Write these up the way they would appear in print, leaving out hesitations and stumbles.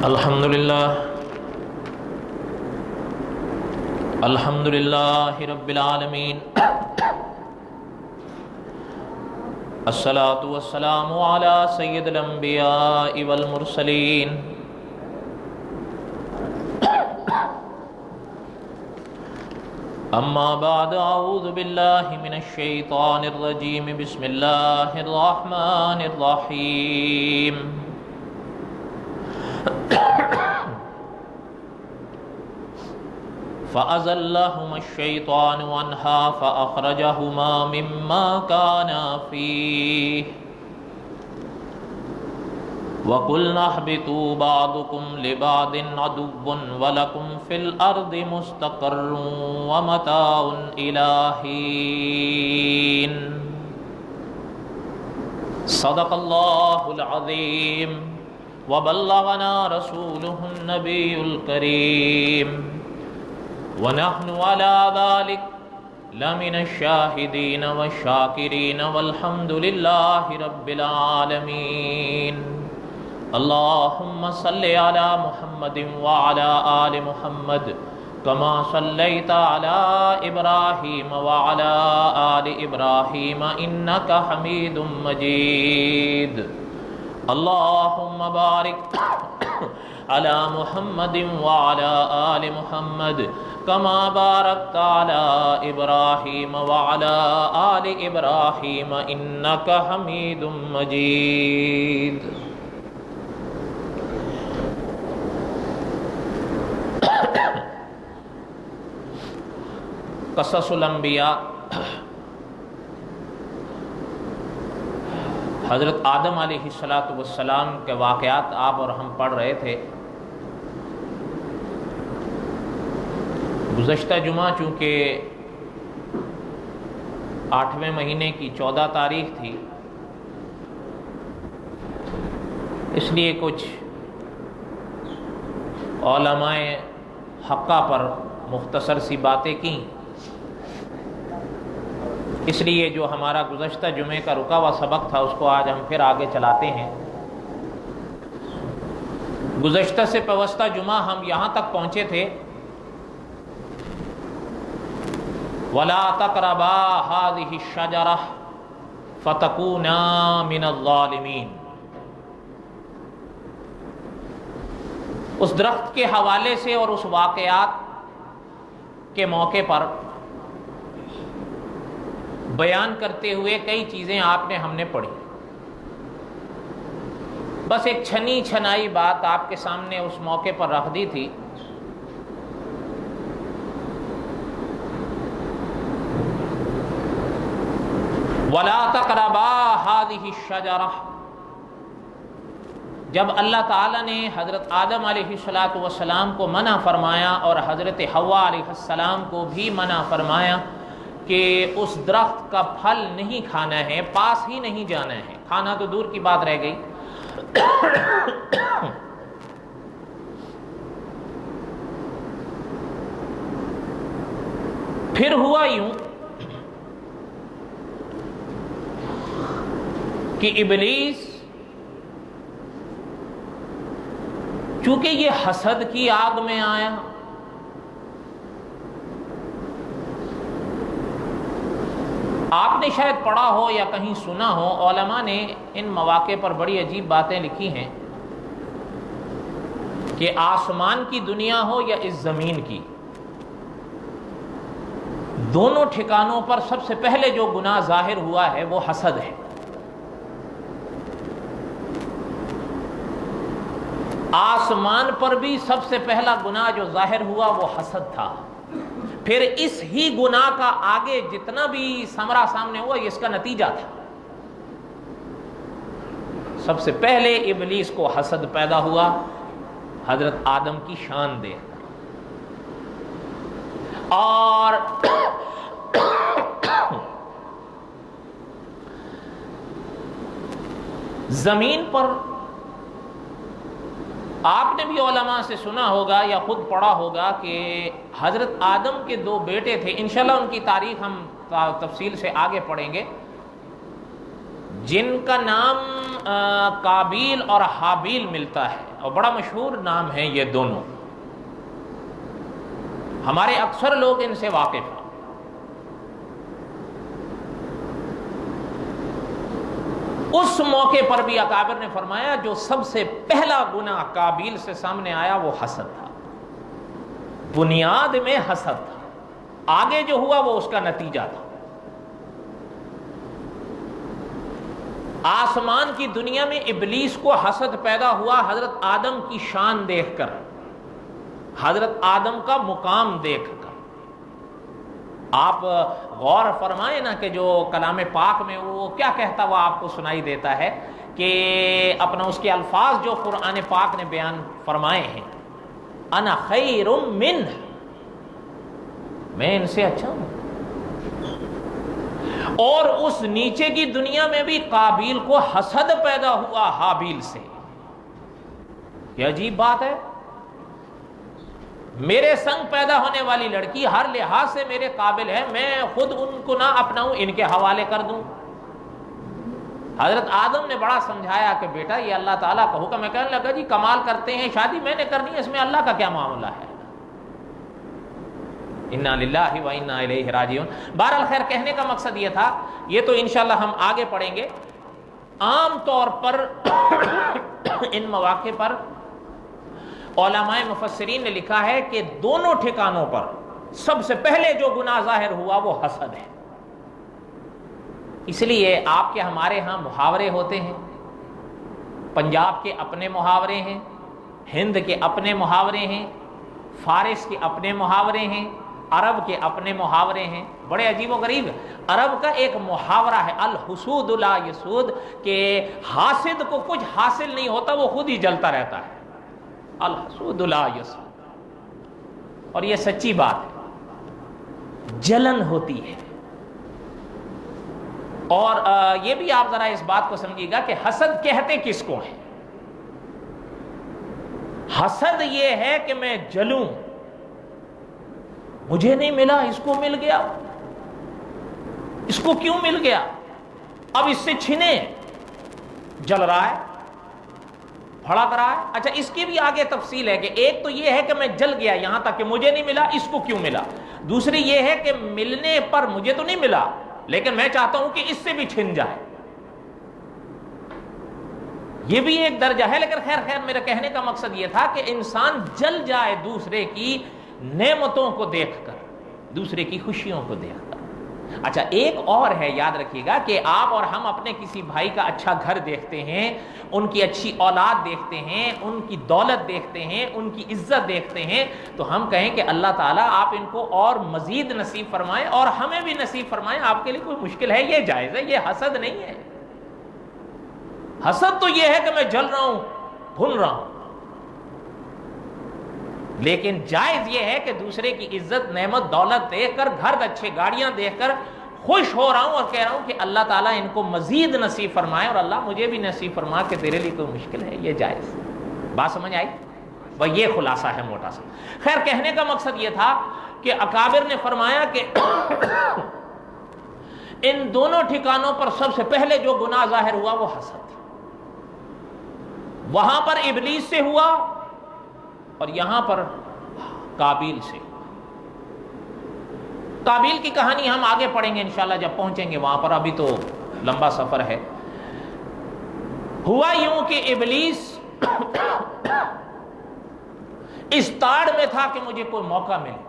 الحمدللہ رب العالمین، الصلاۃ والسلام علی سید الانبیاء والمرسلین، اما بعد، اعوذ باللہ من الشیطان الرجیم، بسم اللہ الرحمن الرحیم۔ فَأَزَلَّهُمَا الشَّيْطَانُ عَنْهَا فَأَخْرَجَهُمَا مِمَّا كَانَا فِيهِ وَقُلْنَا اهْبِطُوا بَعْضُكُمْ لِبَعْضٍ عَدُوٌّ وَلَكُمْ فِي الْأَرْضِ مُسْتَقَرٌّ وَمَتَاعٌ إِلَىٰ حِينٍ۔ صدق اللہ العظیم وبلغنا رسولہ النبی الکریم، وَنَحْنُ عَلَىٰ ذَلِكَ لَمِنَ الشَّاهِدِينَ وَالشَّاكِرِينَ وَالْحَمْدُ لِلَّهِ رَبِّ الْعَالَمِينَ۔ اللهم صل على محمد وعلى آل محمد كما صليت على إبراهيم وعلى آل إبراهيم إنك حميد مجيد۔ اللهم بارك على محمد وعلى آل محمد كما باركت على إبراهيم وعلى آل إبراهيم إنك حميد مجيد۔ قصص الانبیاء، حضرت آدم علیہ السلام کے واقعات آپ اور ہم پڑھ رہے تھے۔ گزشتہ جمعہ چونکہ 8ویں مہینے کی 14 تاریخ تھی، اس لیے کچھ علماء حقہ پر مختصر سی باتیں کیں، اس لیے جو ہمارا گزشتہ جمعے کا رکا ہوا سبق تھا اس کو آج ہم پھر آگے چلاتے ہیں۔ گزشتہ سے پیوستہ جمعہ ہم یہاں تک پہنچے تھے وَلَا تَقْرَبَا هَٰذِهِ الشَّجَرَةَ فَتَكُونَا مِنَ الظَّالِمِينَ۔ اس درخت کے حوالے سے اور اس واقعات کے موقع پر بیان کرتے ہوئے کئی چیزیں آپ نے ہم نے پڑھی۔ بس ایک چھنی چھنائی بات آپ کے سامنے اس موقع پر رکھ دی تھی۔ وَلَا تَقْرَبَا هَٰذِهِ الشَّجَرَةَ، جب اللہ تعالیٰ نے حضرت آدم علیہ السلام کو منع فرمایا اور حضرت حوا علیہ السلام کو بھی منع فرمایا کہ اس درخت کا پھل نہیں کھانا ہے، پاس ہی نہیں جانا ہے، کھانا تو دور کی بات رہ گئی۔ پھر ہوا یوں کہ ابلیس چونکہ یہ حسد کی آگ میں آیا، آپ نے شاید پڑھا ہو یا کہیں سنا ہو، علماء نے ان مواقع پر بڑی عجیب باتیں لکھی ہیں کہ آسمان کی دنیا ہو یا اس زمین کی، دونوں ٹھکانوں پر سب سے پہلے جو گناہ ظاہر ہوا ہے وہ حسد ہے۔ آسمان پر بھی سب سے پہلا گناہ جو ظاہر ہوا وہ حسد تھا، پھر اس ہی گناہ کا آگے جتنا بھی ثمرہ سامنے ہوا یہ اس کا نتیجہ تھا۔ سب سے پہلے ابلیس کو حسد پیدا ہوا، حضرت آدم کی شان دیکھ کر، اور زمین پر آپ نے بھی علماء سے سنا ہوگا یا خود پڑھا ہوگا کہ حضرت آدم کے 2 بیٹے تھے، انشاءاللہ ان کی تاریخ ہم تفصیل سے آگے پڑھیں گے، جن کا نام قابیل اور حابیل ملتا ہے، اور بڑا مشہور نام ہے یہ دونوں، ہمارے اکثر لوگ ان سے واقف ہیں۔ اس موقع پر بھی اکابر نے فرمایا جو سب سے پہلا گناہ قابیل سے سامنے آیا وہ حسد تھا، بنیاد میں حسد تھا، آگے جو ہوا وہ اس کا نتیجہ تھا۔ آسمان کی دنیا میں ابلیس کو حسد پیدا ہوا حضرت آدم کی شان دیکھ کر، حضرت آدم کا مقام دیکھ کر۔ آپ غور فرمائیں نا کہ جو کلام پاک میں وہ کیا کہتا وہ آپ کو سنائی دیتا ہے کہ اپنا اس کے الفاظ جو قرآن پاک نے بیان فرمائے ہیں، انا خیر منہ، میں ان سے اچھا ہوں۔ اور اس نیچے کی دنیا میں بھی قابیل کو حسد پیدا ہوا حابیل سے۔ یہ عجیب بات ہے، میرے سنگ پیدا ہونے والی لڑکی ہر لحاظ سے میرے قابل ہے، میں خود ان کو نہ اپناؤں، ان کے حوالے کر دوں۔ حضرت آدم نے بڑا سمجھایا کہ بیٹا یہ اللہ تعالیٰ کا حکم ہے۔ کہنے لگا جی کمال کرتے ہیں، شادی میں نے کرنی ہے، اس میں اللہ کا کیا معاملہ ہے؟ انا للہ و انا الیہ راجعون۔ بہرحال خیر، کہنے کا مقصد یہ تھا، یہ تو انشاءاللہ ہم آگے پڑھیں گے۔ عام طور پر ان مواقع پر علماء مفسرین نے لکھا ہے کہ دونوں ٹھکانوں پر سب سے پہلے جو گناہ ظاہر ہوا وہ حسد ہے۔ اس لیے آپ کے ہمارے ہاں محاورے ہوتے ہیں، پنجاب کے اپنے محاورے ہیں، ہند کے اپنے محاورے ہیں، فارس کے اپنے محاورے ہیں، عرب کے اپنے محاورے ہیں۔ بڑے عجیب و غریب، عرب کا ایک محاورہ ہے الحسود لا یسود، کہ حاسد کو کچھ حاصل نہیں ہوتا، وہ خود ہی جلتا رہتا ہے، الحسود لا یسود۔ اور یہ سچی بات ہے، جلن ہوتی ہے۔ اور یہ بھی آپ ذرا اس بات کو سمجھیے گا کہ حسد کہتے کس کو ہے؟ حسد یہ ہے کہ میں جلوں، مجھے نہیں ملا، اس کو مل گیا، اس کو کیوں مل گیا، اب اس سے چھنے، جل رہا ہے، بھڑک رہا ہے۔ اچھا اس کی بھی آگے تفصیل ہے کہ ایک تو یہ ہے کہ میں جل گیا یہاں تک کہ مجھے نہیں ملا، اس کو کیوں ملا۔ دوسری یہ ہے کہ ملنے پر مجھے تو نہیں ملا لیکن میں چاہتا ہوں کہ اس سے بھی چھن جائے، یہ بھی ایک درجہ ہے۔ لیکن خیر میرا کہنے کا مقصد یہ تھا کہ انسان جل جائے دوسرے کی نعمتوں کو دیکھ کر، دوسرے کی خوشیوں کو دیکھ کر۔ اچھا ایک اور ہے، یاد رکھیے گا کہ آپ اور ہم اپنے کسی بھائی کا اچھا گھر دیکھتے ہیں، ان کی اچھی اولاد دیکھتے ہیں، ان کی دولت دیکھتے ہیں، ان کی عزت دیکھتے ہیں، تو ہم کہیں کہ اللہ تعالیٰ آپ ان کو اور مزید نصیب فرمائیں اور ہمیں بھی نصیب فرمائیں۔ آپ کے لیے کوئی مشکل ہے، یہ جائز ہے، یہ حسد نہیں ہے۔ حسد تو یہ ہے کہ میں جل رہا ہوں، بھن رہا ہوں، لیکن جائز یہ ہے کہ دوسرے کی عزت نعمت دولت دیکھ کر، گھر اچھے گاڑیاں دیکھ کر خوش ہو رہا ہوں اور کہہ رہا ہوں کہ اللہ تعالیٰ ان کو مزید نصیب فرمائے اور اللہ مجھے بھی نصیب فرما کہ تیرے لیے کوئی مشکل ہے، یہ جائز۔ بات سمجھ آئی؟ بھائی یہ خلاصہ ہے موٹا سا۔ خیر کہنے کا مقصد یہ تھا کہ اکابر نے فرمایا کہ ان دونوں ٹھکانوں پر سب سے پہلے جو گناہ ظاہر ہوا وہ حسد تھا۔ وہاں پر ابلیس سے ہوا اور یہاں پر قابیل سے۔ قابیل کی کہانی ہم آگے پڑھیں گے انشاءاللہ جب پہنچیں گے وہاں پر، ابھی تو لمبا سفر ہے۔ ہوا یوں کہ ابلیس اس تاڑ میں تھا کہ مجھے کوئی موقع ملے۔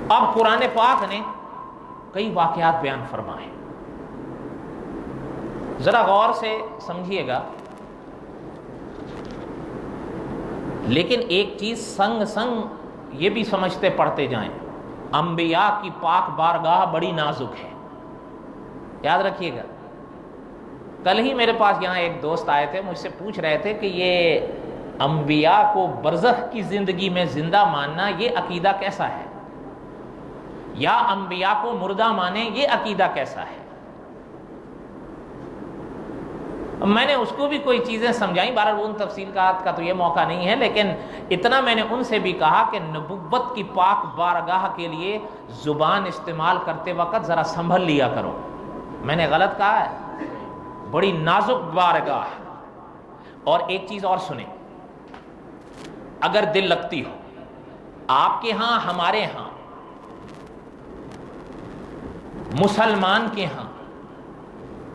اب قرآن پاک نے کئی واقعات بیان فرمائے، ذرا غور سے سمجھیے گا، لیکن ایک چیز سنگ سنگ یہ بھی سمجھتے پڑھتے جائیں، انبیاء کی پاک بارگاہ بڑی نازک ہے، یاد رکھیے گا۔ کل ہی میرے پاس یہاں ایک دوست آئے تھے، مجھ سے پوچھ رہے تھے کہ یہ انبیاء کو برزخ کی زندگی میں زندہ ماننا یہ عقیدہ کیسا ہے، یا انبیاء کو مردہ مانے یہ عقیدہ کیسا ہے۔ میں نے اس کو بھی کوئی چیزیں سمجھائیں، بہرحال ان تفصیلات کا تو یہ موقع نہیں ہے، لیکن اتنا میں نے ان سے بھی کہا کہ نبوت کی پاک بارگاہ کے لیے زبان استعمال کرتے وقت ذرا سنبھل لیا کرو۔ میں نے غلط کہا ہے؟ بڑی نازک بارگاہ ہے۔ اور ایک چیز اور سنیں، اگر دل لگتی ہو آپ کے ہاں، ہمارے ہاں، مسلمان کے ہاں،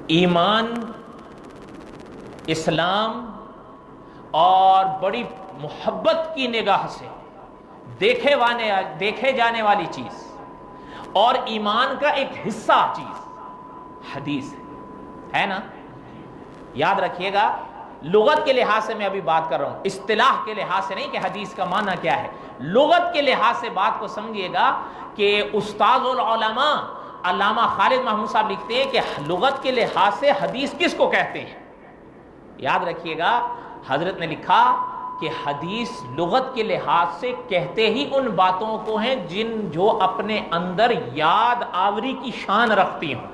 ایمان، اسلام اور بڑی محبت کی نگاہ سے دیکھے جانے والی چیز اور ایمان کا ایک حصہ چیز حدیث ہے نا؟ یاد رکھیے گا، لغت کے لحاظ سے میں ابھی بات کر رہا ہوں، اصطلاح کے لحاظ سے نہیں کہ حدیث کا معنی کیا ہے، لغت کے لحاظ سے بات کو سمجھیے گا کہ استاد العلماء علامہ خالد محمود صاحب لکھتے ہیں کہ لغت کے لحاظ سے حدیث کس کو کہتے ہیں؟ یاد رکھیے گا، حضرت نے لکھا کہ حدیث لغت کے لحاظ سے کہتے ہی ان باتوں کو ہیں جو اپنے اندر یاد آوری کی شان رکھتی ہوں،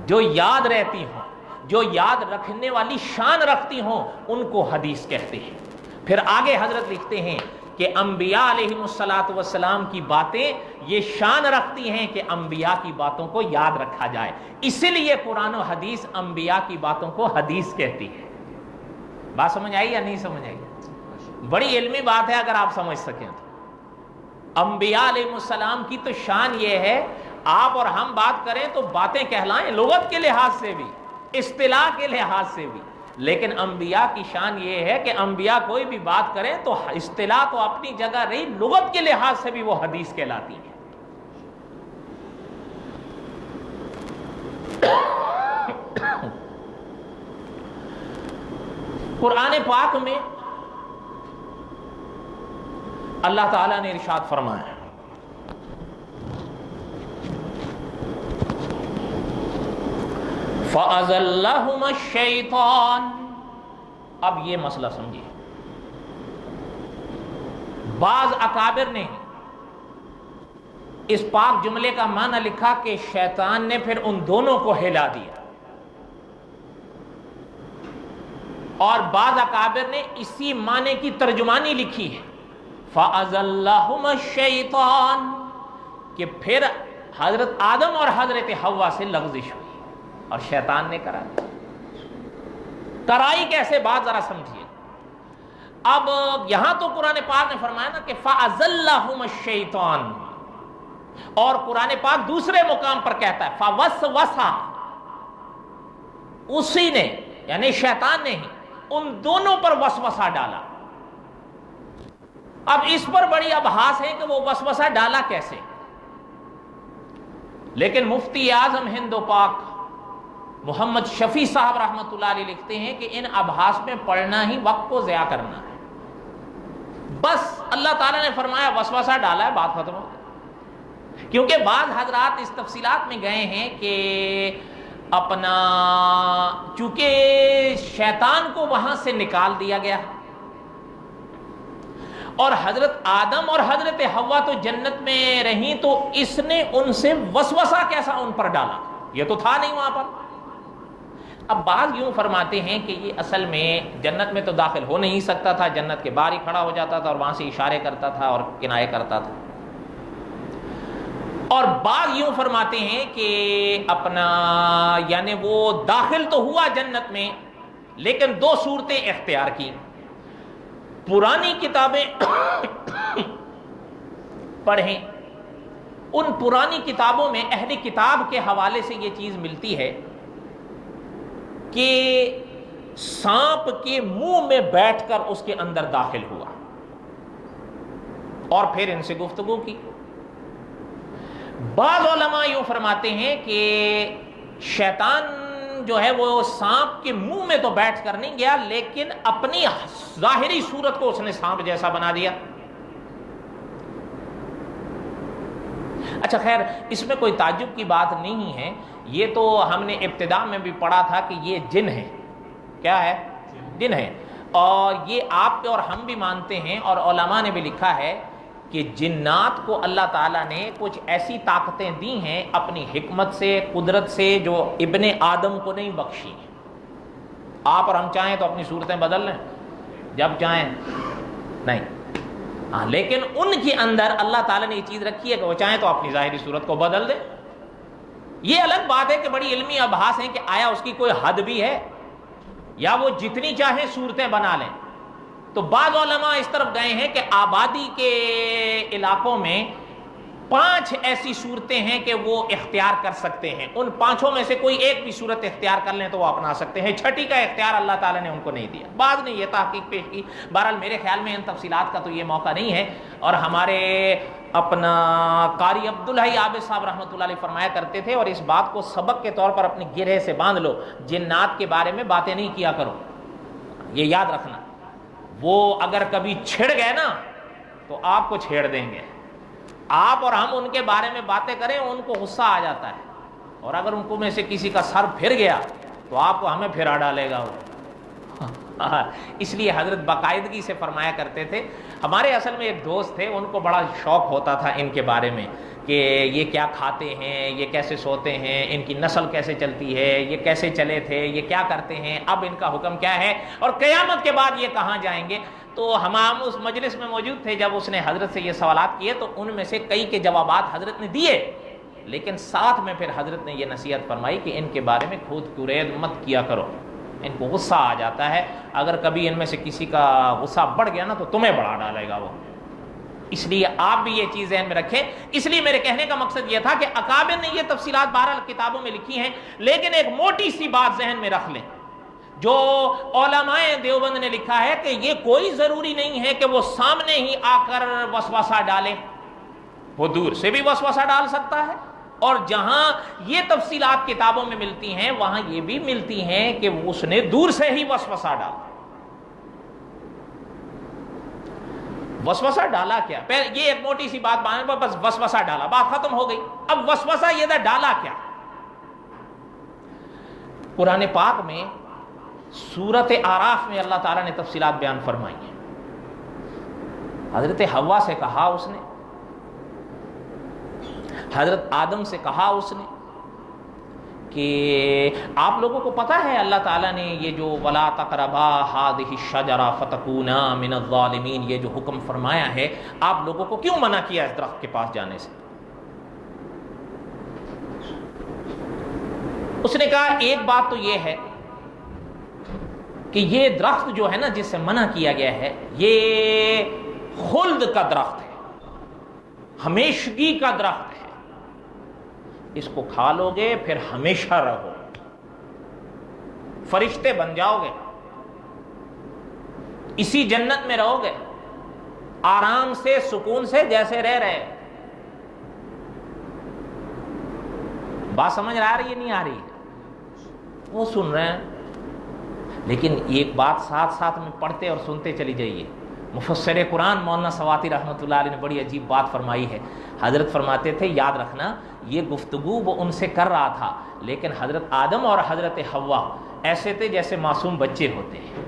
جو یاد رہتی ہوں، جو یاد رکھنے والی شان رکھتی ہوں، ان کو حدیث کہتے ہیں۔ پھر آگے حضرت لکھتے ہیں کہ انبیاء علیہم السلام کی باتیں یہ شان رکھتی ہیں کہ انبیاء کی باتوں کو یاد رکھا جائے، اسی لیے قرآن و حدیث انبیاء کی باتوں کو حدیث کہتی ہے۔ بات سمجھ آئی یا نہیں سمجھ آئی؟ بڑی علمی بات ہے اگر آپ سمجھ سکیں تو۔ انبیاء علیہم السلام کی تو شان یہ ہے، آپ اور ہم بات کریں تو باتیں کہلائیں لغت کے لحاظ سے بھی، اصطلاح کے لحاظ سے بھی، لیکن انبیاء کی شان یہ ہے کہ انبیاء کوئی بھی بات کریں تو اصطلاح تو اپنی جگہ رہی، لغت کے لحاظ سے بھی وہ حدیث کہلاتی ہے۔ قرآن پاک میں اللہ تعالیٰ نے ارشاد فرمایا، فَأَزَلَّهُمَا الشَّيْطَانُ۔ اب یہ مسئلہ سمجھیے، بعض اکابر نے اس پاک جملے کا معنی لکھا کہ شیطان نے پھر ان دونوں کو ہلا دیا، اور بعض اکابر نے اسی معنی کی ترجمانی لکھی ہے، فَأَزَلَّهُمَا الشَّيْطَانُ، کہ پھر حضرت آدم اور حضرت حوا سے لغزش ہوئی اور شیطان نے کرا دی۔ کرائی کیسے؟ بات ذرا سمجھیے۔ اب یہاں تو قرآن پاک نے فرمایا نا کہ فَأَزَلَّهُمَا الشَّيْطَانُ، اور قرآن پاک دوسرے مقام پر کہتا ہے فَوَسْوَسَ، اسی نے یعنی شیطان نے ہی ان دونوں پر وسوسہ ڈالا۔ اب اس پر بڑی ابحاث ہے کہ وہ وسوسہ ڈالا کیسے، لیکن مفتی اعظم ہند و پاک محمد شفیع صاحب رحمۃ اللہ علیہ لکھتے ہیں کہ ان ابحاث میں پڑھنا ہی وقت کو ضیاء کرنا ہے، بس اللہ تعالیٰ نے فرمایا وسوسہ ڈالا ہے، بات ختم ہو گئی۔ کیونکہ بعض حضرات اس تفصیلات میں گئے ہیں کہ اپنا چونکہ شیطان کو وہاں سے نکال دیا گیا اور حضرت آدم اور حضرت حوا تو جنت میں رہیں، تو اس نے ان سے وسوسہ کیسا ان پر ڈالا، یہ تو تھا نہیں وہاں پر۔ اب بعض یوں فرماتے ہیں کہ یہ اصل میں جنت میں تو داخل ہو نہیں سکتا تھا، جنت کے باہر ہی کھڑا ہو جاتا تھا اور وہاں سے اشارے کرتا تھا اور کنایے کرتا تھا، اور بعض یوں فرماتے ہیں کہ اپنا یعنی وہ داخل تو ہوا جنت میں، لیکن دو صورتیں اختیار کی۔ پرانی کتابیں پڑھیں، ان پرانی کتابوں میں اہل کتاب کے حوالے سے یہ چیز ملتی ہے کہ سانپ کے منہ میں بیٹھ کر اس کے اندر داخل ہوا اور پھر ان سے گفتگو کی۔ بعض علماء یوں فرماتے ہیں کہ شیطان جو ہے وہ سانپ کے منہ میں تو بیٹھ کر نہیں گیا، لیکن اپنی ظاہری صورت کو اس نے سانپ جیسا بنا دیا۔ اچھا خیر، اس میں کوئی تعجب کی بات نہیں ہے، یہ تو ہم نے ابتدا میں بھی پڑھا تھا کہ یہ جن ہے۔ کیا ہے؟ جن ہے، اور یہ آپ اور ہم بھی مانتے ہیں، اور علماء نے بھی لکھا ہے کہ جنات کو اللہ تعالیٰ نے کچھ ایسی طاقتیں دی ہیں اپنی حکمت سے، قدرت سے، جو ابن آدم کو نہیں بخشی ہیں۔ آپ اور ہم چاہیں تو اپنی صورتیں بدل لیں جب چاہیں، نہیں. ہاں لیکن ان کے اندر اللہ تعالیٰ نے یہ چیز رکھی ہے کہ وہ چاہیں تو اپنی ظاہری صورت کو بدل دیں. یہ الگ بات ہے کہ بڑی علمی ابحاث ہیں کہ آیا اس کی کوئی حد بھی ہے یا وہ جتنی چاہیں صورتیں بنا لیں. تو بعض علماء اس طرف گئے ہیں کہ آبادی کے علاقوں میں 5 ایسی صورتیں ہیں کہ وہ اختیار کر سکتے ہیں، ان 5 میں سے کوئی ایک بھی صورت اختیار کر لیں تو وہ اپنا سکتے ہیں. 6 کا اختیار اللہ تعالیٰ نے ان کو نہیں دیا. بعض نے یہ تحقیق پیش کی. بہرحال میرے خیال میں ان تفصیلات کا تو یہ موقع نہیں ہے. اور ہمارے اپنا قاری عبدالحی عابد صاحب رحمۃ اللہ علیہ فرمایا کرتے تھے، اور اس بات کو سبق کے طور پر اپنی گرہ سے باندھ لو، جنات کے بارے میں باتیں نہیں کیا کرو، یہ یاد رکھنا. وہ اگر کبھی چھڑ گئے نا تو آپ کو چھیڑ دیں گے. آپ اور ہم ان کے بارے میں باتیں کریں ان کو غصہ آ جاتا ہے، اور اگر ان کو میں سے کسی کا سر پھر گیا تو آپ کو ہمیں پھرا ڈالے گا وہ. اس لیے حضرت باقاعدگی سے فرمایا کرتے تھے. ہمارے اصل میں ایک دوست تھے، ان کو بڑا شوق ہوتا تھا ان کے بارے میں کہ یہ کیا کھاتے ہیں، یہ کیسے سوتے ہیں، ان کی نسل کیسے چلتی ہے، یہ کیسے چلے تھے، یہ کیا کرتے ہیں، اب ان کا حکم کیا ہے، اور قیامت کے بعد یہ کہاں جائیں گے. تو ہم اس مجلس میں موجود تھے جب اس نے حضرت سے یہ سوالات کیے، تو ان میں سے کئی کے جوابات حضرت نے دیے، لیکن ساتھ میں پھر حضرت نے یہ نصیحت فرمائی کہ ان کے بارے میں کھود کرید مت کیا کرو، ان کو غصہ آ جاتا ہے، اگر کبھی ان میں سے کسی کا غصہ بڑھ گیا نا تو تمہیں بڑھا ڈالے گا وہ. اس لیے آپ بھی یہ چیز ذہن میں رکھیں. اس لیے میرے کہنے کا مقصد یہ تھا کہ اکابر نے یہ تفصیلات بہرحال کتابوں میں لکھی ہیں، لیکن ایک موٹی سی بات ذہن میں رکھ لیں، جو علماء دیوبند نے لکھا ہے کہ یہ کوئی ضروری نہیں ہے کہ وہ سامنے ہی آ کر وسوسہ ڈالے، وہ دور سے بھی وسوسہ ڈال سکتا ہے. اور جہاں یہ تفصیلات کتابوں میں ملتی ہیں وہاں یہ بھی ملتی ہیں کہ اس نے دور سے ہی وسوسہ ڈالا. وسوسہ ڈالا کیا؟ یہ ایک موٹی سی بات باندھ پر بس وسوسہ ڈالا، بات ختم ہو گئی. اب وسوسہ یہ تھا ڈالا کیا؟ قرآن پاک میں سورت اعراف میں اللہ تعالیٰ نے تفصیلات بیان فرمائی ہیں. حضرت حوا سے کہا اس نے، حضرت آدم سے کہا اس نے کہ آپ لوگوں کو پتہ ہے اللہ تعالیٰ نے یہ جو وَلَا تَقْرَبَا هَٰذِهِ الشَّجَرَةَ فَتَكُونَا مِنَ الظَّالِمِينَ یہ جو حکم فرمایا ہے آپ لوگوں کو کیوں منع کیا اس درخت کے پاس جانے سے؟ اس نے کہا ایک بات تو یہ ہے کہ یہ درخت جو ہے نا جس سے منع کیا گیا ہے یہ خلد کا درخت ہے، ہمیشگی کا درخت ہے، اس کو کھا لو گے پھر ہمیشہ رہو، فرشتے بن جاؤ گے، اسی جنت میں رہو گے آرام سے سکون سے جیسے رہ رہے. بات سمجھ آ رہی ہے نہیں آ رہی ہے؟ وہ سن رہے ہیں، لیکن ایک بات ساتھ ساتھ میں پڑھتے اور سنتے چلی جائیے. مفسر قرآن مولانا سواتی رحمۃ اللہ علیہ نے بڑی عجیب بات فرمائی ہے. حضرت فرماتے تھے یاد رکھنا یہ گفتگو وہ ان سے کر رہا تھا، لیکن حضرت آدم اور حضرت حوا ایسے تھے جیسے معصوم بچے ہوتے ہیں.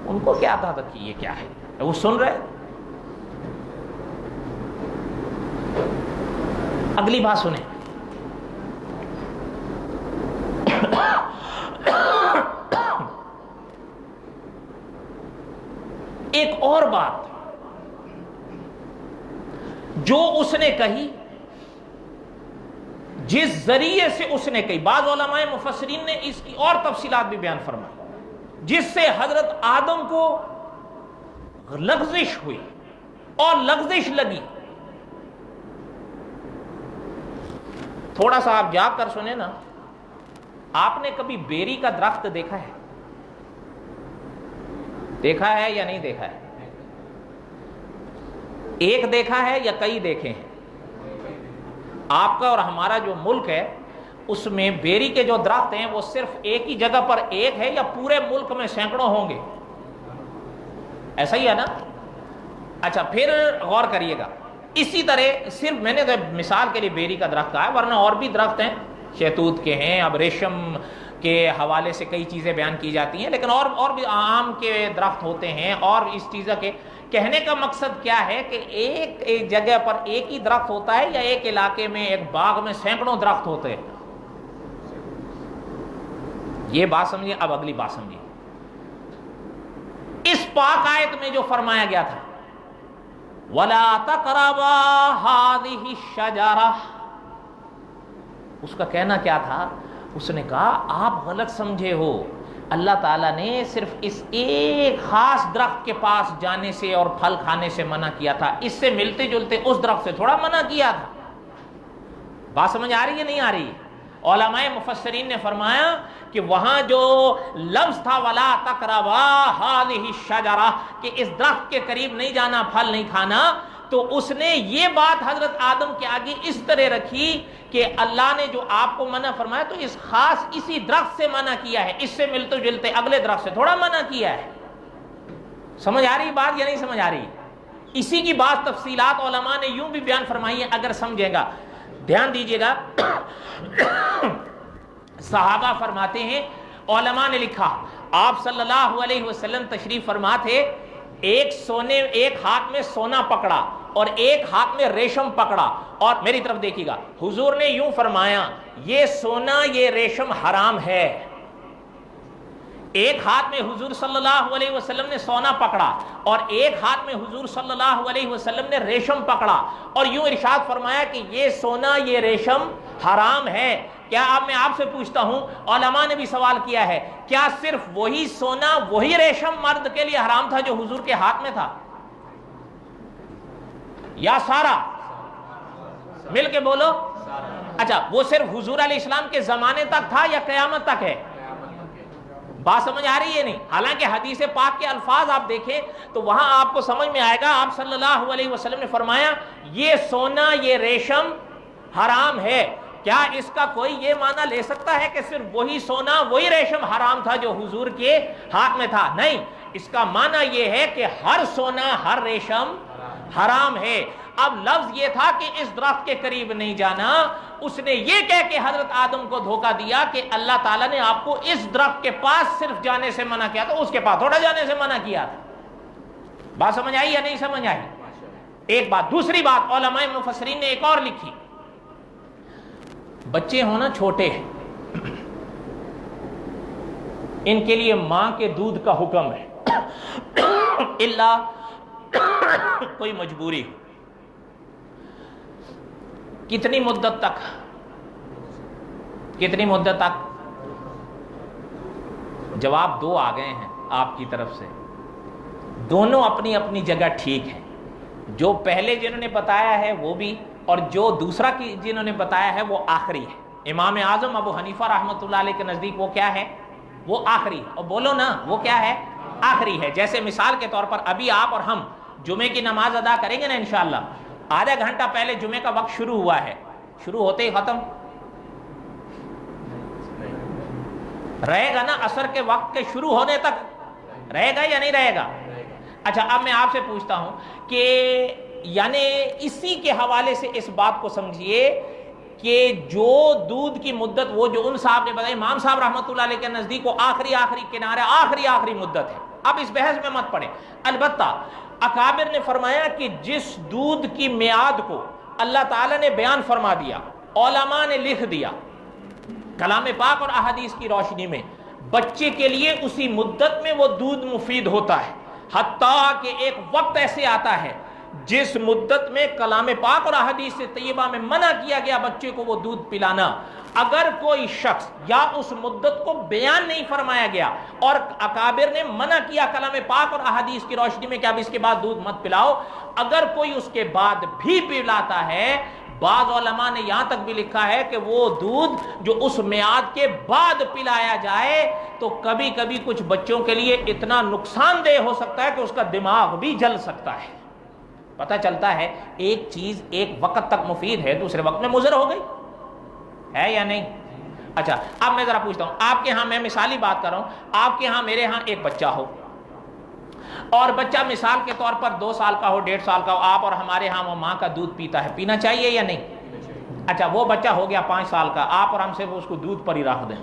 ان کو کیا تھا کہ یہ کیا ہے، وہ سن رہے. اگلی بات سنیں. ایک اور بات جو اس نے کہی، جس ذریعے سے اس نے کہی، بعض علماء مفسرین نے اس کی اور تفصیلات بھی بیان فرمائی، جس سے حضرت آدم کو لغزش ہوئی اور لغزش لگی. تھوڑا سا آپ جاگ کر سنیں نا. آپ نے کبھی بیری کا درخت دیکھا ہے؟ دیکھا ہے یا نہیں دیکھا ہے؟ ایک دیکھا ہے یا کئی دیکھے ہیں؟ آپ کا اور ہمارا جو ملک ہے اس میں بیری کے جو درخت ہیں وہ صرف ایک ہی جگہ پر ایک ہے یا پورے ملک میں سینکڑوں ہوں گے؟ ایسا ہی ہے نا؟ اچھا پھر غور کریے گا. اسی طرح صرف میں نے تو مثال کے لیے بیری کا درخت کہا ہے، ورنہ اور بھی درخت ہیں، شہتوت کے ہیں، اب ریشم کے حوالے سے کئی چیزیں بیان کی جاتی ہیں، لیکن اور بھی آم کے درخت ہوتے ہیں اور اس چیزوں کے. کہنے کا مقصد کیا ہے کہ ایک جگہ پر ایک ہی درخت ہوتا ہے یا ایک علاقے میں ایک باغ میں سینکڑوں درخت ہوتے ہیں؟ یہ بات سمجھیے. اب اگلی بات سمجھیے. اس پاک آیت میں جو فرمایا گیا تھا وَلَا تَقْرَبَا هَٰذِهِ الشَّجَرَةَ، اس کا کہنا کیا تھا؟ اس نے کہا آپ غلط سمجھے ہو، اللہ تعالیٰ نے صرف اس ایک خاص درخت کے پاس جانے سے اور پھل کھانے سے منع کیا تھا، اس سے ملتے جلتے اس درخت سے تھوڑا منع کیا تھا. بات سمجھ آ رہی ہے نہیں آ رہی؟ علماء مفسرین نے فرمایا کہ وہاں جو لفظ تھا وَلَا تَقْرَبَا هَٰذِهِ الشَّجَرَةَ کہ اس درخت کے قریب نہیں جانا، پھل نہیں کھانا، تو اس نے یہ بات حضرت آدم کے آگے اس طرح رکھی کہ اللہ نے جو آپ کو منع فرمایا تو اس خاص اسی درخت سے منع کیا ہے، اس سے ملتے جلتے اگلے درخت سے تھوڑا منع کیا ہے. سمجھ آ رہی بات یا نہیں سمجھ آ رہی؟ اسی کی بات تفصیلات علماء نے یوں بھی بیان فرمائی ہے، اگر سمجھے گا. دھیان دیجئے گا. صحابہ فرماتے ہیں، علماء نے لکھا آپ صلی اللہ علیہ وسلم تشریف فرما تھے، ایک ہاتھ میں سونا پکڑا اور ایک ہاتھ میں ریشم پکڑا، اور میری طرف دیکھیے گا، حضور نے یوں فرمایا یہ سونا یہ ریشم حرام ہے. ایک ہاتھ میں حضور صلی اللہ علیہ وسلم نے سونا پکڑا اور ایک ہاتھ میں حضور صلی اللہ علیہ وسلم نے ریشم پکڑا اور یوں ارشاد فرمایا کہ یہ سونا یہ ریشم حرام ہے. کیا میں آپ سے پوچھتا ہوں، علماء نے بھی سوال کیا ہے، کیا صرف وہی سونا وہی ریشم مرد کے لیے حرام تھا جو حضور کے ہاتھ میں تھا، یا سارا؟ مل کے بولو. اچھا، وہ صرف حضور علیہ السلام کے زمانے تک تھا یا قیامت تک ہے؟ بات سمجھ آ رہی ہے نہیں؟ حالانکہ حدیث پاک کے الفاظ آپ دیکھیں تو وہاں آپ کو سمجھ میں آئے گا، آپ صلی اللہ علیہ وسلم نے فرمایا یہ سونا یہ ریشم حرام ہے. کیا اس کا کوئی یہ معنی لے سکتا ہے کہ صرف وہی سونا وہی ریشم حرام تھا جو حضور کے ہاتھ میں تھا؟ نہیں، اس کا معنی یہ ہے کہ ہر سونا ہر ریشم حرام ہے. اب لفظ یہ تھا کہ اس درخت کے قریب نہیں جانا، اس نے یہ کہہ کے حضرت آدم کو دھوکہ دیا کہ اللہ تعالیٰ نے آپ کو اس درخت کے پاس صرف جانے سے منع کیا تھا، اس کے پاس تھوڑا جانے سے منع کیا تھا. بات سمجھ آئی یا نہیں سمجھ آئی؟ ایک بات. دوسری بات علماء مفسرین نے ایک اور لکھی، بچے ہونا چھوٹے ہیں، ان کے لیے ماں کے دودھ کا حکم ہے الا کوئی مجبوری. کتنی مدت تک؟ کتنی مدت تک؟ جواب دو آ گئے ہیں آپ کی طرف سے، دونوں اپنی اپنی جگہ ٹھیک ہیں. جو پہلے جنہوں نے بتایا ہے وہ بھی، اور جو دوسرا کی جنہوں نے بتایا ہے وہ آخری ہے. امام اعظم ابو حنیفہ رحمۃ اللہ علیہ کے نزدیک وہ کیا ہے؟ وہ آخری. اور بولو نا، وہ کیا ہے؟ آخری ہے. جیسے مثال کے طور پر ابھی آپ اور ہم جمعے کی نماز ادا کریں گے نا انشاءاللہ، آدھا گھنٹہ پہلے جمعے کا وقت شروع ہوا ہے، شروع ہوتے ہی ختم رہے گا نا؟ عصر کے وقت کے شروع ہونے تک رہے گا یا نہیں رہے گا؟ اچھا، اب میں آپ سے پوچھتا ہوں کہ یعنی اسی کے حوالے سے اس بات کو سمجھیے کہ جو دودھ کی مدت وہ جو ان صاحب نے بتائی، امام صاحب رحمۃ اللہ علیہ کے نزدیک وہ آخری کنارہ آخری مدت ہے. اب اس بحث میں مت پڑے. البتہ اکابر نے فرمایا کہ جس دودھ کی میعاد کو اللہ تعالیٰ نے بیان فرما دیا، علماء نے لکھ دیا کلام پاک اور احادیث کی روشنی میں، بچے کے لیے اسی مدت میں وہ دودھ مفید ہوتا ہے. حتیٰ کہ ایک وقت ایسے آتا ہے جس مدت میں کلام پاک اور احادیث طیبہ میں منع کیا گیا بچے کو وہ دودھ پلانا، اگر کوئی شخص یا اس مدت کو بیان نہیں فرمایا گیا اور اکابر نے منع کیا کلام پاک اور احادیث کی روشنی میں کہ اب اس کے بعد دودھ مت پلاؤ، اگر کوئی اس کے بعد بھی پلاتا ہے، بعض علماء نے یہاں تک بھی لکھا ہے کہ وہ دودھ جو اس میعاد کے بعد پلایا جائے تو کبھی کبھی کچھ بچوں کے لیے اتنا نقصان دہ ہو سکتا ہے کہ اس کا دماغ بھی جل سکتا ہے. پتہ چلتا ہے ایک چیز ایک وقت تک مفید ہے، دوسرے وقت میں مضر ہو گئی ہے یا نہیں؟ اچھا، اب میں ذرا پوچھتا ہوں، آپ کے ہاں، میں مثالی بات کر رہا ہوں، آپ کے ہاں میرے ہاں ایک بچہ ہو اور بچہ مثال کے طور پر 2 سال کا ہو، 1.5 سال کا ہو، آپ اور ہمارے ہاں وہ ماں کا دودھ پیتا ہے، پینا چاہیے یا نہیں؟ اچھا، وہ بچہ ہو گیا 5 سال کا، آپ اور ہم سے اس کو دودھ پر ہی رکھ دیں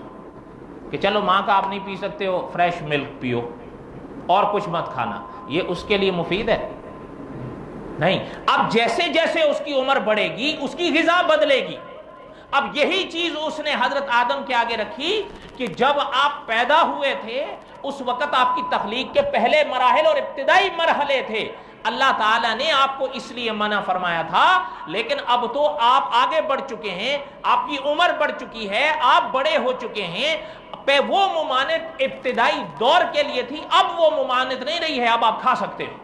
کہ چلو ماں کا آپ نہیں پی سکتے ہو، فریش ملک پیو اور کچھ مت کھانا، یہ اس کے لیے مفید ہے؟ نہیں. اب جیسے جیسے اس کی عمر بڑھے گی اس کی غذا بدلے گی. اب یہی چیز اس نے حضرت آدم کے آگے رکھی کہ جب آپ پیدا ہوئے تھے اس وقت آپ کی تخلیق کے پہلے مراحل اور ابتدائی مرحلے تھے، اللہ تعالیٰ نے آپ کو اس لیے منع فرمایا تھا، لیکن اب تو آپ آگے بڑھ چکے ہیں، آپ کی عمر بڑھ چکی ہے، آپ بڑے ہو چکے ہیں، پہ وہ ممانعت ابتدائی دور کے لیے تھی، اب وہ ممانعت نہیں رہی ہے، اب آپ کھا سکتے ہو۔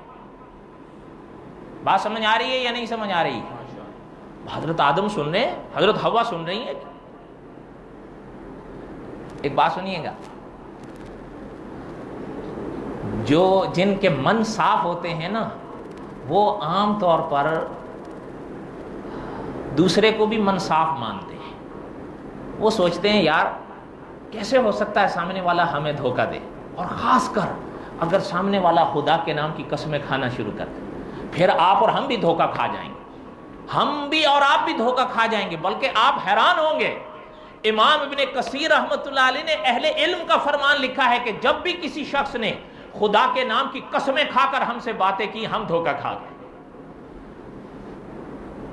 بات سمجھ آ رہی ہے یا نہیں سمجھ آ رہی؟ حضرت آدم سن رہے ہیں، حضرت حوا سن رہی ہیں۔ ایک بات سنیے گا، جن کے من صاف ہوتے ہیں نا وہ عام طور پر دوسرے کو بھی من صاف مانتے ہیں، وہ سوچتے ہیں یار کیسے ہو سکتا ہے سامنے والا ہمیں دھوکہ دے، اور خاص کر اگر سامنے والا خدا کے نام کی قسمیں کھانا شروع کر دے، پھر آپ اور ہم بھی دھوکہ کھا جائیں گے، ہم بھی اور آپ بھی دھوکہ کھا جائیں گے، بلکہ آپ حیران ہوں گے۔ امام ابن کثیر رحمۃ اللہ علیہ نے اہل علم کا فرمان لکھا ہے کہ جب بھی کسی شخص نے خدا کے نام کی قسمیں کھا کر ہم سے باتیں کی، ہم دھوکہ کھا گئے۔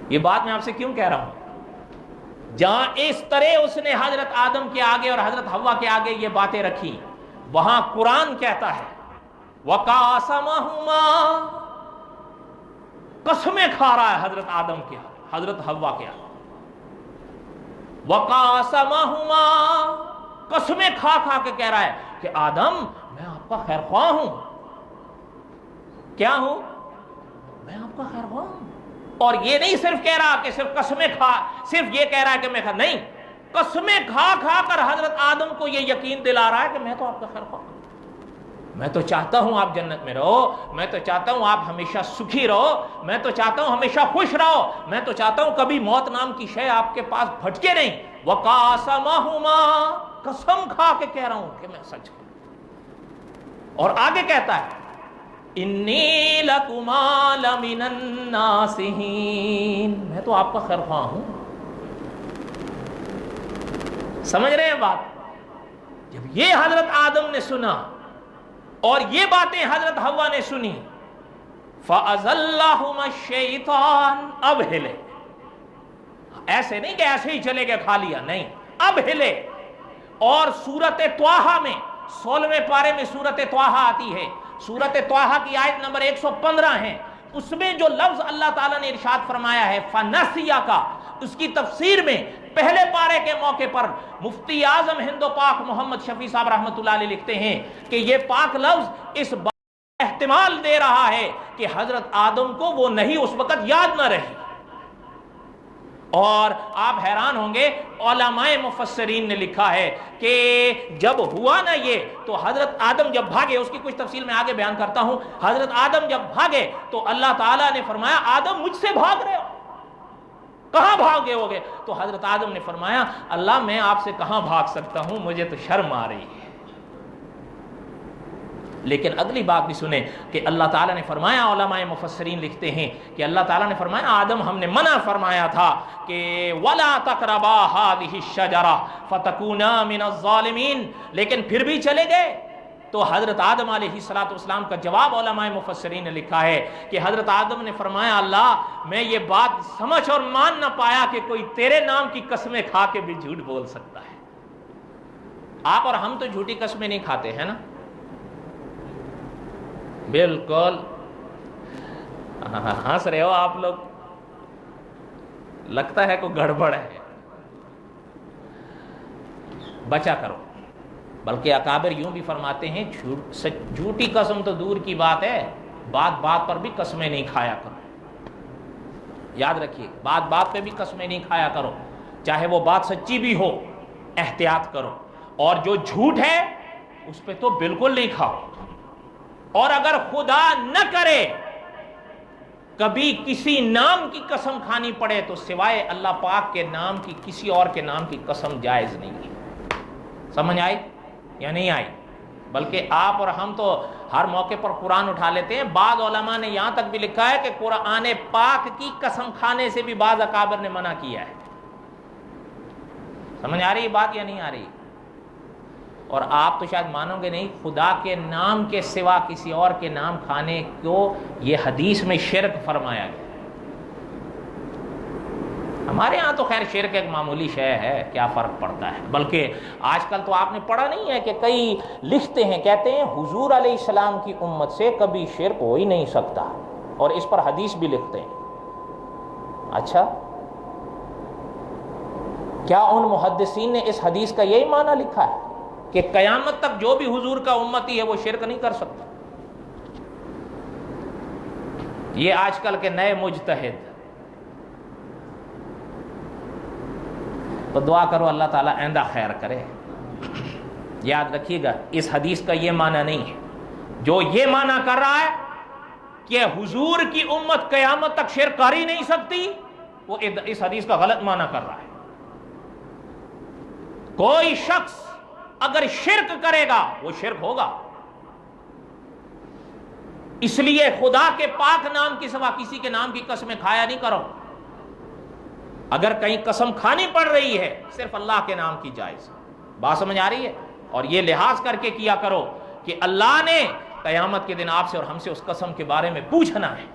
یہ بات میں آپ سے کیوں کہہ رہا ہوں؟ جہاں اس طرح اس نے حضرت آدم کے آگے اور حضرت حوا کے آگے یہ باتیں رکھی، وہاں قرآن کہتا ہے وَقَاسَمَهُمَا، قسمیں کھا رہا ہے حضرت آدم کے آگے، حضرت حوا کے آگے، وَقَاسَمَهُمَا، قسمیں کھا کھا کے کہہ رہا ہے کہ آدم میں آپ کا خیر خواہ ہوں۔ کیا ہوں؟ میں آپ کا خیر خواہ ہوں۔ اور یہ نہیں صرف کہہ رہا کہ صرف قسمیں کھا، صرف یہ کہہ رہا ہے کہ میں نہیں، قسمیں کھا کھا کر حضرت آدم کو یہ یقین دلا رہا ہے کہ میں تو آپ کا خیر خواہ ہوں، میں تو چاہتا ہوں آپ جنت میں رہو، میں تو چاہتا ہوں آپ ہمیشہ سکھی رہو، میں تو چاہتا ہوں ہمیشہ خوش رہو، میں تو چاہتا ہوں کبھی موت نام کی شے آپ کے پاس بھٹکے نہیں۔ وَقَاسَمَهُمَا، قسم کھا کے کہہ رہا ہوں کہ میں سچ ہوں۔ اور آگے کہتا ہے انی لکما لمن الناصحین، میں تو آپ کا خیر خواہ ہوں۔ سمجھ رہے ہیں بات؟ جب یہ حضرت آدم نے سنا اور یہ باتیں حضرت حوا نے سنی، فَأَزَلَّهُمَا الشَّيْطَانُ، اب ہلے، ایسے نہیں کہ ایسے ہی چلے گئے کھا لیا، نہیں، اب ہلے۔ اور سورۃ طٰہٰ میں 16ویں پارے میں سورۃ طٰہٰ آتی ہے، سورۃ طٰہٰ کی آیت نمبر 115 ہے، اس میں جو لفظ اللہ تعالیٰ نے ارشاد فرمایا ہے فَنَسِیَ کا، اس کی تفسیر میں پہلے پارے کے موقع پر مفتی اعظم ہند و پاک محمد شفیع صاحب رحمۃ اللہ علیہ لکھتے ہیں کہ یہ پاک لفظ اس بات کا احتمال دے رہا ہے کہ حضرت آدم کو وہ نہیں اس وقت یاد نہ رہی۔ اور آپ حیران ہوں گے، علماء مفسرین نے لکھا ہے کہ جب ہوا نا یہ، تو حضرت آدم جب بھاگے، اس کی کچھ تفصیل میں آگے بیان کرتا ہوں، حضرت آدم جب بھاگے تو اللہ تعالیٰ نے فرمایا آدم مجھ سے بھاگ رہے ہو، کہاں بھاگے ہوگے؟ تو حضرت آدم نے فرمایا اللہ میں آپ سے کہاں بھاگ سکتا ہوں، مجھے تو شرم آ رہی ہے۔ لیکن اگلی بات بھی سنیں کہ اللہ تعالیٰ نے فرمایا، علماء مفسرین لکھتے ہیں کہ اللہ تعالیٰ نے فرمایا آدم ہم نے منع فرمایا تھا کہ وَلَا تَقْرَبَا هَٰذِهِ الشَّجَرَةَ فَتَكُونَا مِنَ الظَّالِمِينَ، لیکن پھر بھی چلے گئے۔ تو حضرت آدم علیہ السلام کا جواب علماء مفسرین نے لکھا ہے کہ حضرت آدم نے فرمایا اللہ میں یہ بات سمجھ اور مان نہ پایا کہ کوئی تیرے نام کی قسمیں کھا کے بھی جھوٹ بول سکتا ہے۔ آپ اور ہم تو جھوٹی قسمیں نہیں کھاتے ہیں نا؟ بالکل، ہنس رہے ہو آپ لوگ، لگتا ہے کوئی گڑبڑ ہے، بچا کرو۔ بلکہ اکابر یوں بھی فرماتے ہیں جھوٹی قسم تو دور کی بات ہے، بات بات پر بھی قسمیں نہیں کھایا کرو۔ یاد رکھیے، بات بات پہ بھی قسمیں نہیں کھایا کرو، چاہے وہ بات سچی بھی ہو، احتیاط کرو۔ اور جو جھوٹ ہے اس پہ تو بالکل نہیں کھاؤ۔ اور اگر خدا نہ کرے کبھی کسی نام کی قسم کھانی پڑے تو سوائے اللہ پاک کے نام کی کسی اور کے نام کی قسم جائز نہیں ہے۔ سمجھ آئی یا نہیں آئی؟ بلکہ آپ اور ہم تو ہر موقع پر قرآن اٹھا لیتے ہیں، بعض علماء نے یہاں تک بھی لکھا ہے کہ قرآن پاک کی قسم کھانے سے بھی بعض اکابر نے منع کیا ہے۔ سمجھ آ رہی ہے بات یا نہیں آ رہی؟ اور آپ تو شاید مانو گے نہیں، خدا کے نام کے سوا کسی اور کے نام کھانے کو یہ حدیث میں شرک فرمایا گیا۔ ہمارے ہاں تو خیر شرک ایک معمولی شے ہے، کیا فرق پڑتا ہے. بلکہ آج کل تو آپ نے پڑھا نہیں ہے کہ کئی لکھتے ہیں، کہتے ہیں حضور علیہ السلام کی امت سے کبھی شرک ہو ہی نہیں سکتا، اور اس پر حدیث بھی لکھتے ہیں. اچھا، کیا ان محدثین نے اس حدیث کا یہی معنی لکھا ہے کہ قیامت تک جو بھی حضور کا امتی ہے وہ شرک نہیں کر سکتا؟ یہ آج کل کے نئے مجتہد. تو دعا کرو اللہ تعالیٰ آئندہ خیر کرے. یاد رکھیے گا اس حدیث کا یہ معنی نہیں ہے. جو یہ معنی کر رہا ہے کہ حضور کی امت قیامت تک شرک کر ہی نہیں سکتی، وہ اس حدیث کا غلط معنی کر رہا ہے. کوئی شخص اگر شرک کرے گا وہ شرک ہوگا. اس لیے خدا کے پاک نام کے سوا کسی کے نام کی قسمیں کھایا نہیں کرو. اگر کہیں قسم کھانی پڑ رہی ہے صرف اللہ کے نام کی جائز. بات سمجھ آ رہی ہے؟ اور یہ لحاظ کر کے کیا کرو کہ اللہ نے قیامت کے دن آپ سے اور ہم سے اس قسم کے بارے میں پوچھنا ہے.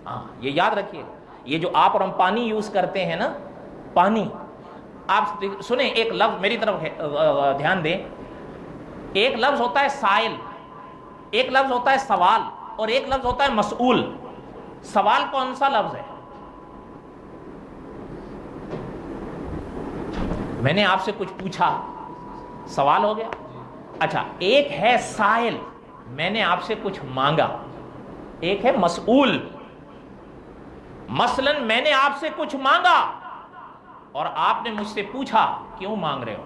ہاں یہ یاد رکھیے. یہ جو آپ اور ہم پانی یوز کرتے ہیں نا، پانی، آپ سنیں ایک لفظ میری طرف دھیان دیں. ایک لفظ ہوتا ہے سائل، ایک لفظ ہوتا ہے سوال، اور ایک لفظ ہوتا ہے مسئول. سوال کون سا لفظ ہے؟ میں نے آپ سے کچھ پوچھا، سوال ہو گیا. اچھا، ایک ہے سائل، میں نے آپ سے کچھ مانگا. ایک ہے مسئول. مثلا میں نے آپ سے کچھ مانگا اور آپ نے مجھ سے پوچھا کیوں مانگ رہے ہو.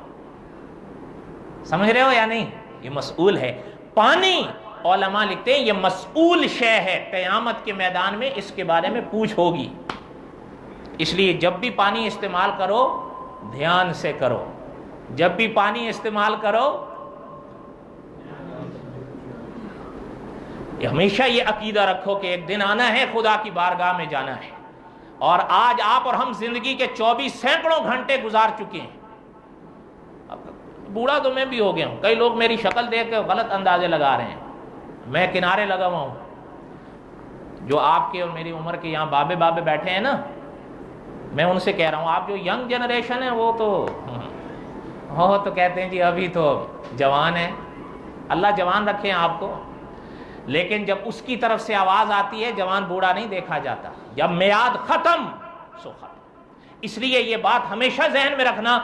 سمجھ رہے ہو یا نہیں؟ یہ مسئول ہے. پانی علماء لکھتے ہیں یہ مسئول شے ہے. قیامت کے میدان میں اس کے بارے میں پوچھ ہوگی. اس لیے جب بھی پانی استعمال کرو دھیان سے کرو. جب بھی پانی استعمال کرو ہمیشہ یہ عقیدہ رکھو کہ ایک دن آنا ہے، خدا کی بارگاہ میں جانا ہے. اور آج آپ اور ہم زندگی کے 24 سینکڑوں گھنٹے گزار چکے ہیں. بوڑھا تو میں بھی ہو گیا ہوں. کئی لوگ میری شکل دیکھ کے غلط اندازے لگا رہے ہیں. میں کنارے لگا ہوا ہوں. جو آپ کے اور میری عمر کے یہاں بابے بابے بیٹھے ہیں نا، میں ان سے کہہ رہا ہوں آپ جو ینگ جنریشن ہے وہ تو کہتے ہیں جی ابھی تو جوان ہے. اللہ جوان رکھے ہیں آپ کو، لیکن جب اس کی طرف سے آواز آتی ہے جوان بوڑھا نہیں دیکھا جاتا. جب میعاد ختم سو ختم. اس لیے یہ بات ہمیشہ ذہن میں رکھنا،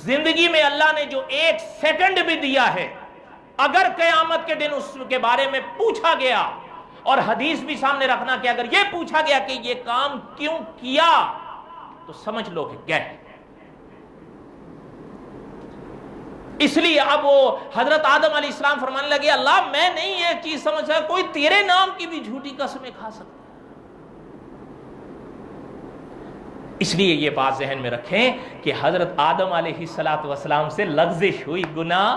زندگی میں اللہ نے جو ایک سیکنڈ بھی دیا ہے، اگر قیامت کے دن اس کے بارے میں پوچھا گیا، اور حدیث بھی سامنے رکھنا کہ اگر یہ پوچھا گیا کہ یہ کام کیوں کیا، تو سمجھ لو کہ گئے. اس لیے اب وہ حضرت آدم علیہ السلام فرمانے لگے اللہ میں نہیں یہ چیز سمجھ سکتا، کوئی تیرے نام کی بھی جھوٹی قسمیں کھا سکتا. اس لیے یہ بات ذہن میں رکھیں کہ حضرت آدم علیہ السلام سے لغزش ہوئی، گناہ.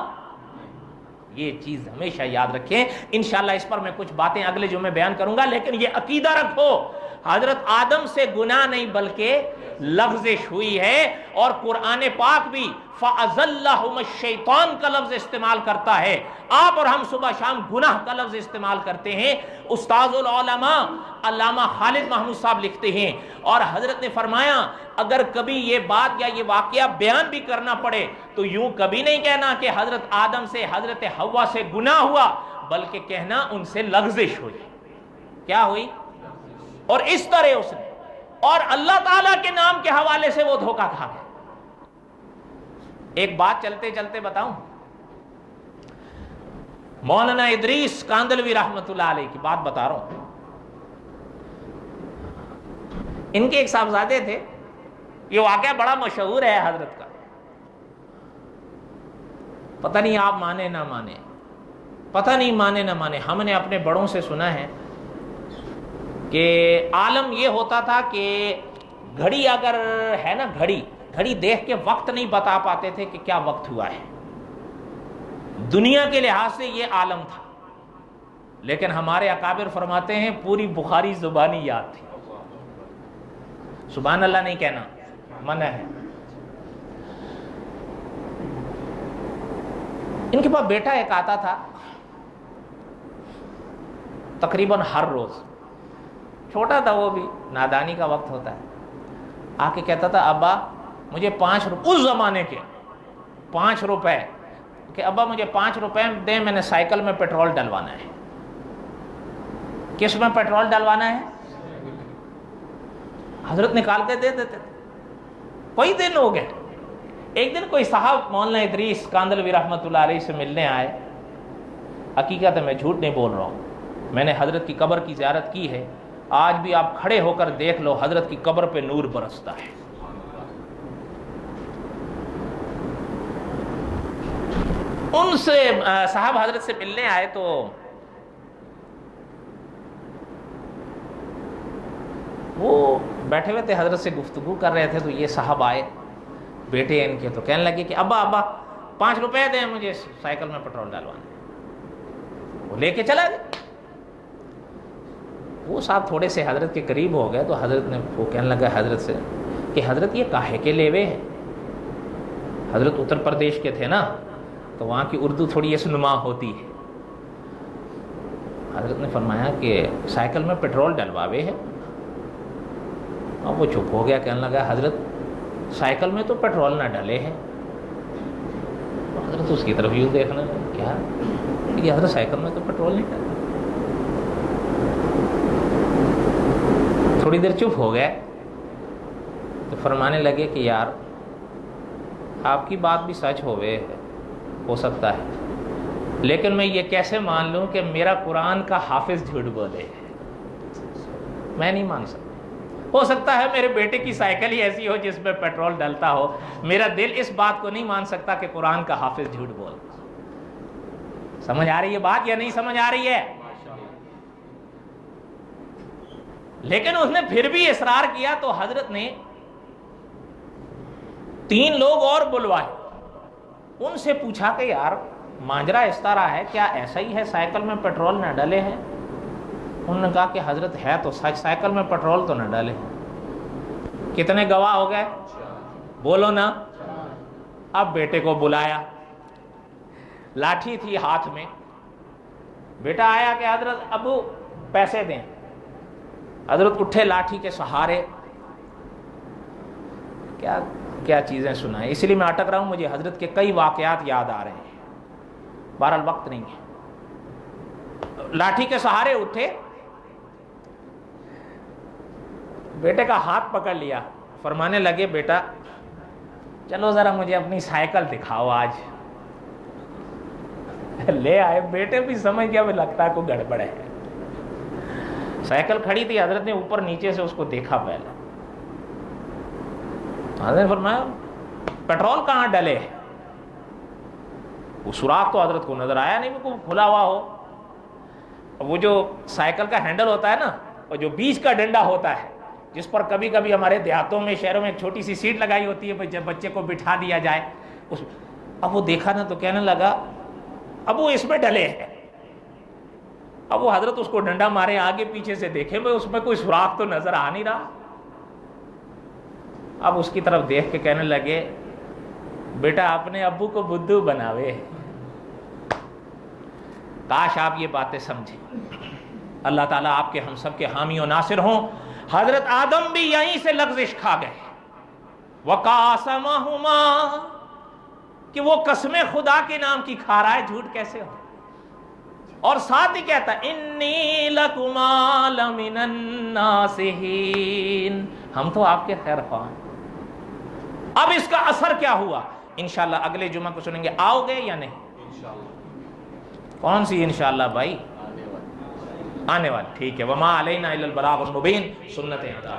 یہ چیز ہمیشہ یاد رکھیں. انشاءاللہ اس پر میں کچھ باتیں اگلے جمعے بیان کروں گا، لیکن یہ عقیدہ رکھو حضرت آدم سے گناہ نہیں بلکہ لغزش ہوئی ہے. اور قرآن پاک بھی فَأَزَلَّهُمَ الشَّيْطَانُ کا لفظ استعمال کرتا ہے. آپ اور ہم صبح شام گناہ کا لفظ استعمال کرتے ہیں. استاذ العلماء علامہ خالد محمود صاحب لکھتے ہیں، اور حضرت نے فرمایا اگر کبھی یہ بات یا یہ واقعہ بیان بھی کرنا پڑے تو یوں کبھی نہیں کہنا کہ حضرت آدم سے حضرت حوا سے گناہ ہوا، بلکہ کہنا ان سے لغزش ہوئی. کیا ہوئی؟ اور اس طرح اس نے، اور اللہ تعالیٰ کے نام کے حوالے سے وہ دھوکہ کھا گیا. ایک بات چلتے چلتے بتاؤں، مولانا ادریس کاندلوی رحمت اللہ علیہ کی بات بتا رہا ہوں. ان کے ایک صاحبزادے تھے. یہ واقعہ بڑا مشہور ہے حضرت کا. پتہ نہیں آپ مانے نہ مانے، پتہ نہیں مانے نہ مانے، ہم نے اپنے بڑوں سے سنا ہے کہ عالم یہ ہوتا تھا کہ گھڑی اگر ہے نا، گھڑی دیکھ کے وقت نہیں بتا پاتے تھے کہ کیا وقت ہوا ہے. دنیا کے لحاظ سے یہ عالم تھا، لیکن ہمارے اکابر فرماتے ہیں پوری بخاری زبانی یاد تھی. سبحان اللہ نہیں کہنا منع ہے. ان کے پاس بیٹا ایک آتا تھا تقریباً ہر روز. چھوٹا تھا وہ بھی، نادانی کا وقت ہوتا ہے. آ کے کہتا تھا ابا مجھے 5 روپے، اس زمانے کے 5 روپے، کہ ابا مجھے 5 روپے دیں، میں نے سائیکل میں پیٹرول ڈلوانا ہے۔ کس میں پیٹرول ڈلوانا ہے؟ حضرت نکال کے دے دیتے۔ کوئی دن ہو گئے، ایک دن کوئی صاحب مولانا ادریس کاندلوی رحمۃ اللہ علیہ سے ملنے آئے۔ حقیقت ہے میں جھوٹ نہیں بول رہا ہوں، میں نے حضرت کی قبر کی زیارت کی ہے، آج بھی آپ کھڑے ہو کر دیکھ لو حضرت کی قبر پہ نور برستا ہے۔ ان سے صاحب حضرت سے ملنے آئے تو وہ بیٹھے ہوئے تھے، حضرت سے گفتگو کر رہے تھے، تو یہ صاحب آئے بیٹے ان کے، تو کہنے لگے کہ ابا 5 روپے دیں، مجھے سائیکل میں پیٹرول ڈالوانا ہے۔ وہ لے کے چلا گیا۔ وہ صاحب تھوڑے سے حضرت کے قریب ہو گئے تو حضرت نے وہ کہنے لگا حضرت سے کہ حضرت یہ کاہے کے لیوے ہیں؟ حضرت اتر پردیش کے تھے نا، تو وہاں کی اردو تھوڑی اس نما ہوتی ہے۔ حضرت نے فرمایا کہ سائیکل میں پیٹرول ڈلواوے ہے۔ اب وہ چپ ہو گیا، کہنے لگا حضرت سائیکل میں تو پیٹرول نہ ڈلے ہیں۔ حضرت اس کی طرف یوں دیکھنے لگے، کیا کہ حضرت سائیکل میں تو پیٹرول نہیں ڈلے۔ تھوڑی دیر چپ ہو گئے تو فرمانے لگے کہ یار آپ کی بات بھی سچ ہو سکتا ہے، لیکن میں یہ کیسے مان لوں کہ میرا قرآن کا حافظ جھوٹ بولے؟ میں نہیں مان سکتا۔ ہو سکتا ہے میرے بیٹے کی سائیکل ہی ایسی ہو جس میں پیٹرول ڈلتا ہو، میرا دل اس بات کو نہیں مان سکتا کہ قرآن کا حافظ جھوٹ بولتا۔ سمجھ آ رہی ہے بات یا نہیں سمجھ آ رہی ہے؟ لیکن اس نے پھر بھی اصرار کیا تو حضرت نے 3 لوگ اور بلوائے، ان سے پوچھا کہ یار ماجرا اس طرح ہے، کیا ایسا ہی ہے سائیکل میں پیٹرول نہ ڈلے ہیں؟ انہوں نے کہا کہ حضرت ہے تو سچ، سائیکل میں پیٹرول تو نہ ڈلے۔ کتنے گواہ ہو گئے؟ بولو نا۔ اب بیٹے کو بلایا، لاٹھی تھی ہاتھ میں، بیٹا آیا کہ حضرت ابو پیسے دیں۔ حضرت اٹھے لاٹھی کے سہارے، کیا کیا چیزیں سنائیں، اس لیے میں اٹک رہا ہوں، مجھے حضرت کے کئی واقعات یاد آ رہے ہیں، بہرحال وقت نہیں ہے۔ لاٹھی کے سہارے اٹھے، بیٹے کا ہاتھ پکڑ لیا، فرمانے لگے بیٹا چلو ذرا مجھے اپنی سائیکل دکھاؤ آج۔ لے آئے، بیٹے بھی سمجھ گیا، لگتا ہے کوئی گڑبڑ ہے۔ سائیکل کھڑی تھی، حضرت نے اوپر نیچے سے اس کو دیکھا پہلے۔ حضرت نے فرمایا پیٹرول کہاں ڈلے ہے؟ وہ سوراخ تو حضرت کو نظر آیا نہیں، وہ کھلا ہوا ہو۔ وہ جو سائیکل کا ہینڈل ہوتا ہے نا، اور جو بیچ کا ڈنڈا ہوتا ہے، جس پر کبھی کبھی ہمارے دیہاتوں میں شہروں میں ایک چھوٹی سی سیٹ لگائی ہوتی ہے جب بچے کو بٹھا دیا جائے، اب وہ دیکھا نا تو کہنے لگا اب وہ اس میں ڈلے ہیں۔ اب وہ حضرت اس کو ڈنڈا مارے آگے پیچھے سے دیکھے، میں اس میں کوئی سوراخ تو نظر آ نہیں رہا۔ اب اس کی طرف دیکھ کے کہنے لگے بیٹا اپنے ابو کو بدھو بناوے، کاش آپ یہ باتیں سمجھیں۔ اللہ تعالیٰ آپ کے ہم سب کے حامی و ناصر ہوں۔ حضرت آدم بھی یہیں سے لغزش کھا گئے، وَقَاسَمَهُمَا، کہ وہ قسم خدا کے نام کی کھا رہا ہے، جھوٹ کیسے ہو؟ اور ساتھ ہی کہتا ہے اِنِّي لَكُمَا لَمِنَ النَّاصِحِينَ، ہم تو آپ کے خیر خواہ ہیں۔ اب اس کا اثر کیا ہوا انشاءاللہ اگلے جمعہ کو سنیں گے۔ آؤ گے یا نہیں؟ کون سی انشاءاللہ بھائی؟ آنے والی، ٹھیک ہے۔ وَمَا عَلَيْنَا إِلَّا الْبَلَاغُ الْمُبِينُ، سنت ادا۔